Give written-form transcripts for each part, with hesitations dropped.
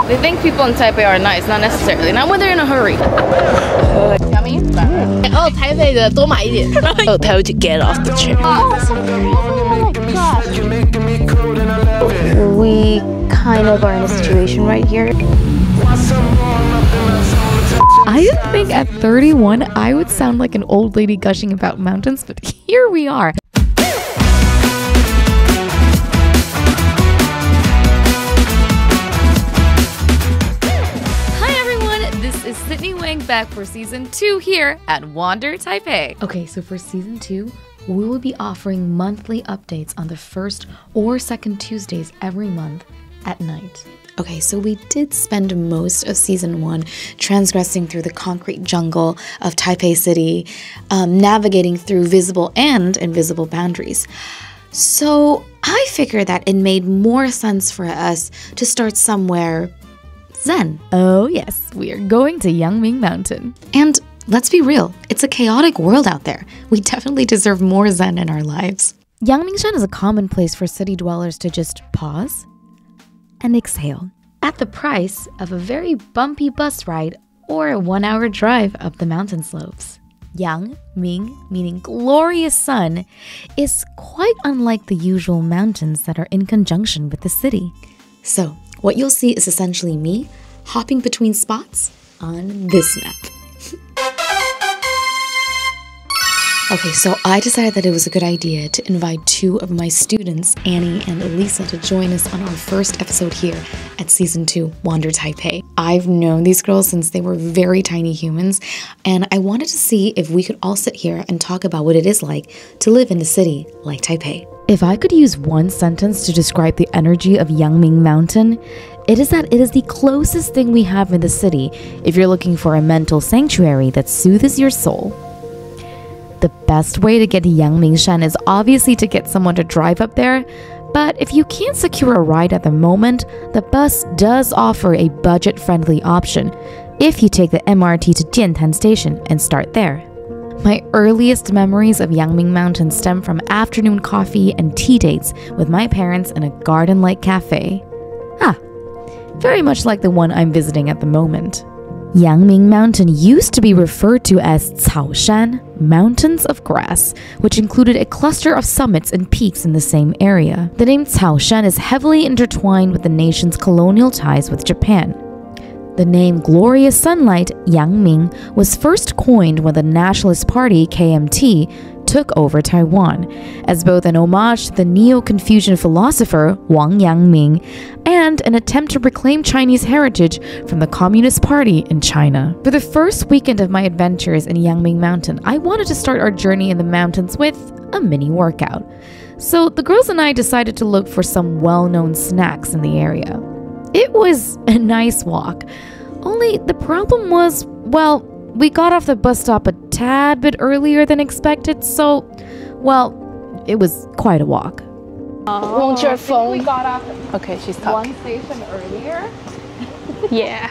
They think people in Taipei are nice, not necessarily. Not when they're in a hurry. Yummy? Oh, Taipei 的多买一点。Oh, tell you to get off the chair. We kind of are in a situation right here. I didn't think at 31 I would sound like an old lady gushing about mountains, but here we are. Hi everyone, this is Sydney Weng back for season 2 here at Wander Taipei. Okay, so for season 2, we will be offering monthly updates on the first or second Tuesdays every month at night. Okay, so we did spend most of season 1 transgressing through the concrete jungle of Taipei City, navigating through visible and invisible boundaries. So I figured that it made more sense for us to start somewhere zen. Oh yes, we are going to Yangming Mountain. And let's be real, it's a chaotic world out there. We definitely deserve more zen in our lives. Yangmingshan is a common place for city dwellers to just pause and exhale at the price of a very bumpy bus ride or a 1-hour drive up the mountain slopes. Yangming, meaning glorious sun, is quite unlike the usual mountains that are in conjunction with the city. So, what you'll see is essentially me hopping between spots on this map. Okay, so I decided that it was a good idea to invite 2 of my students, Annie and Alisa, to join us on our first episode here at Season 2, Wander Taipei. I've known these girls since they were very tiny humans, and I wanted to see if we could all sit here and talk about what it is like to live in a city like Taipei. If I could use one sentence to describe the energy of Yangming Mountain, it is that it is the closest thing we have in the city if you're looking for a mental sanctuary that soothes your soul. The best way to get to Yangmingshan is obviously to get someone to drive up there, but if you can't secure a ride at the moment, the bus does offer a budget-friendly option if you take the MRT to Jiantan Station and start there. My earliest memories of Yangming Mountain stem from afternoon coffee and tea dates with my parents in a garden-like cafe. Very much like the one I'm visiting at the moment. Yangming Mountain used to be referred to as Caoshan, Mountains of Grass, which included a cluster of summits and peaks in the same area. The name Caoshan is heavily intertwined with the nation's colonial ties with Japan. The name Glorious Sunlight, Yangming, was first coined when the Nationalist Party, KMT, took over Taiwan, as both an homage to the Neo-Confucian philosopher Wang Yangming and an attempt to reclaim Chinese heritage from the Communist Party in China. For the first weekend of my adventures in Yangming Mountain, I wanted to start our journey in the mountains with a mini workout. So the girls and I decided to look for some well-known snacks in the area. It was a nice walk, only the problem was, well, we got off the bus stop a tad bit earlier than expected, so, well, it was quite a walk. Won't your phone? We got off Okay, she's talking. 1 station earlier. Yeah.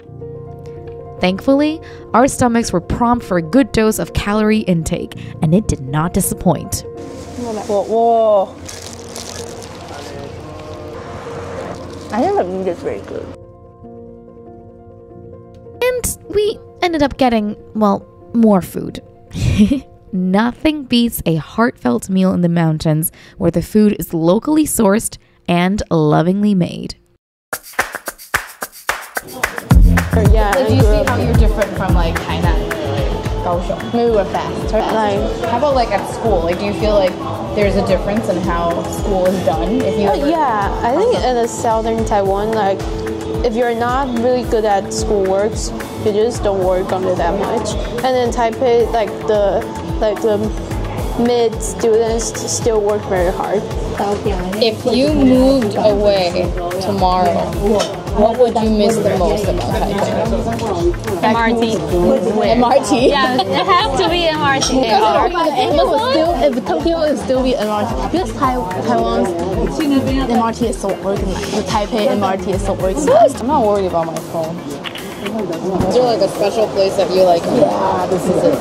Thankfully, our stomachs were prompt for a good dose of calorie intake, and it did not disappoint. Whoa. I think the meat is very good. And we ended up getting, well, more food. Nothing beats a heartfelt meal in the mountains where the food is locally sourced and lovingly made. Yeah. So do you see how you're different from like Hainan? Kaohsiung? Maybe we're fast. How about like at school? Like, do you feel like there's a difference in how school is done? If you yeah, I think in the southern Taiwan, like if you're not really good at schoolwork, you just don't work on it that much. And in Taipei, like the mid students still work very hard. If you moved away tomorrow, what would you miss the most about Taipei? MRT. MRT? Yeah, it has to be MRT. If Tokyo is still be MRT, because Taiwan's MRT is so organized. The Taipei MRT is so organized. I'm not worried about my phone. Is there like a special place that you're like, yeah, this is it?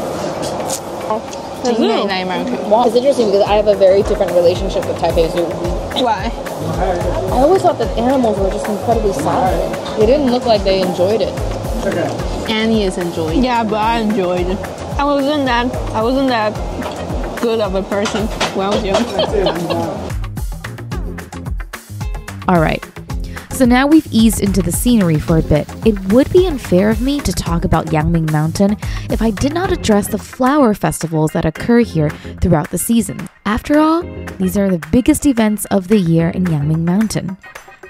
景美那里蛮有趣。 It's interesting because I have a very different relationship with Taipei Zoo. Why? I always thought that animals were just incredibly silent. They didn't look like they enjoyed it. Annie is enjoying. Yeah, but I enjoyed it. I wasn't that good of a person when I was young. All right. So now we've eased into the scenery for a bit. It would be unfair of me to talk about Yangming Mountain if I did not address the flower festivals that occur here throughout the season. After all, these are the biggest events of the year in Yangming Mountain.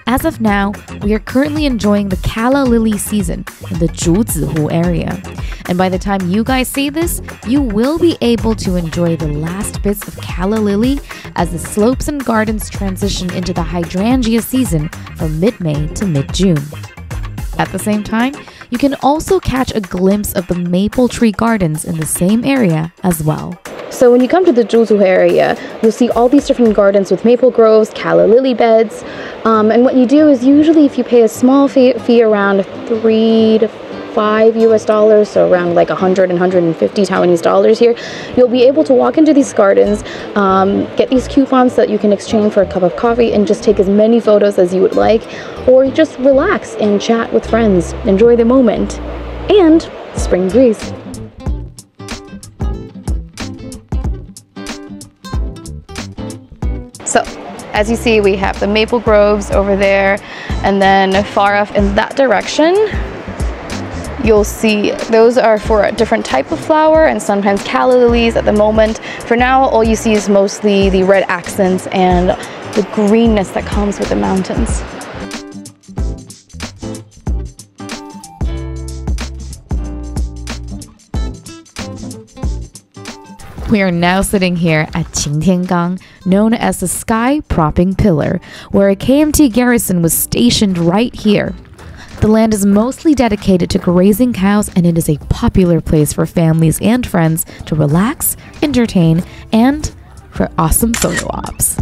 As of now, we are currently enjoying the Calla Lillies season in the Zhuzihu area. And by the time you guys see this, you will be able to enjoy the last bits of Calla Lily as the slopes and gardens transition into the hydrangea season from mid-May to mid-June. At the same time, you can also catch a glimpse of the maple tree gardens in the same area as well. So when you come to the Zhuzihu area, you'll see all these different gardens with maple groves, calla lily beds. And what you do is usually if you pay a small fee around $3 to $5 so around like 100 and 150 Taiwanese dollars here, you'll be able to walk into these gardens, get these coupons that you can exchange for a cup of coffee and just take as many photos as you would like, or just relax and chat with friends, enjoy the moment, and spring breeze. So, as you see, we have the maple groves over there, and then far off in that direction, you'll see those are for a different type of flower and sometimes calla lilies at the moment. For now, all you see is mostly the red accents and the greenness that comes with the mountains. We are now sitting here at Qingtiangang, known as the Sky Propping Pillar, where a KMT garrison was stationed right here. The land is mostly dedicated to grazing cows, and it is a popular place for families and friends to relax, entertain, and for awesome photo ops.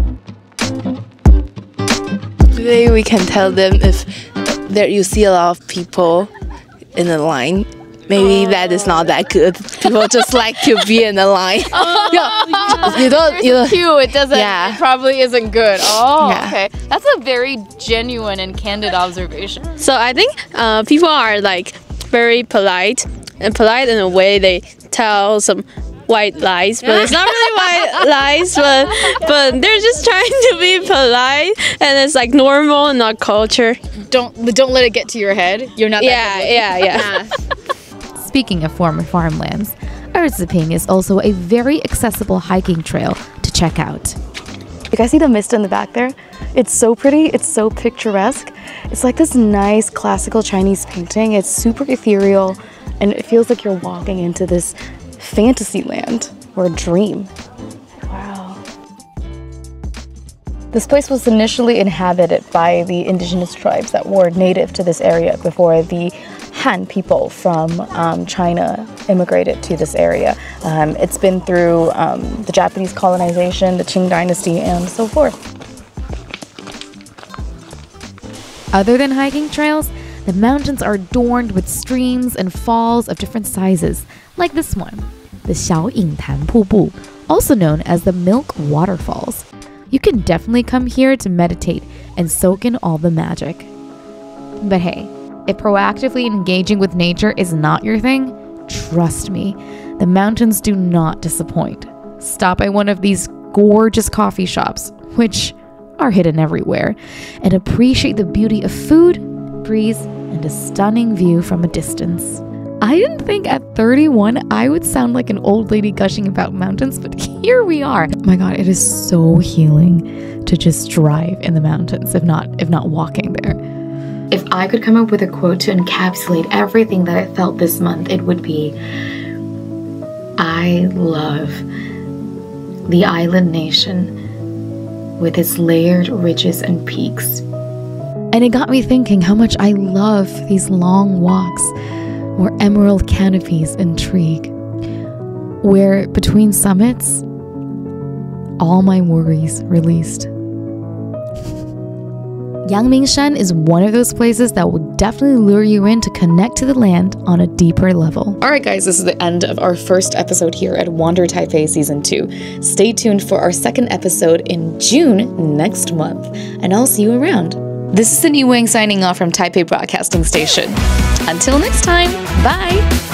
Today we can tell them if there you see a lot of people in the line. Maybe that is not that good. People just like to be in the line. You don't. Cute. It doesn't. Yeah. It probably isn't good. Oh, Yeah. okay. That's a very genuine and candid observation. So I think people are like very polite in a way they tell some white lies, but it's not really white lies, but they're just trying to be polite, and it's like normal and not culture. Don't let it get to your head. You're not. Yeah. Speaking of former farmlands, Erziping is also a very accessible hiking trail to check out. You guys see the mist in the back there? It's so pretty, it's so picturesque. It's like this nice classical Chinese painting. It's super ethereal, and it feels like you're walking into this fantasy land or a dream. Wow. This place was initially inhabited by the indigenous tribes that were native to this area before the Han people from China immigrated to this area. It's been through the Japanese colonization, the Qing dynasty, and so forth. Other than hiking trails, the mountains are adorned with streams and falls of different sizes, like this one, the Xiaoyingtan Pubu, also known as the Milk Waterfalls. You can definitely come here to meditate and soak in all the magic. But hey, if proactively engaging with nature is not your thing, trust me, the mountains do not disappoint. Stop by one of these gorgeous coffee shops, which are hidden everywhere, and appreciate the beauty of food, breeze, and a stunning view from a distance. I didn't think at 31 I would sound like an old lady gushing about mountains, but here we are. My God, it is so healing to just drive in the mountains, if not walking there. If I could come up with a quote to encapsulate everything that I felt this month, it would be, I love the island nation with its layered ridges and peaks. And it got me thinking how much I love these long walks where emerald canopies intrigue, where between summits, all my worries released. Yangming Shan is one of those places that will definitely lure you in to connect to the land on a deeper level. Alright guys, this is the end of our first episode here at Wander Taipei Season 2. Stay tuned for our second episode in June next month, and I'll see you around. This is Sydney Weng signing off from Taipei Broadcasting Station. Until next time, bye!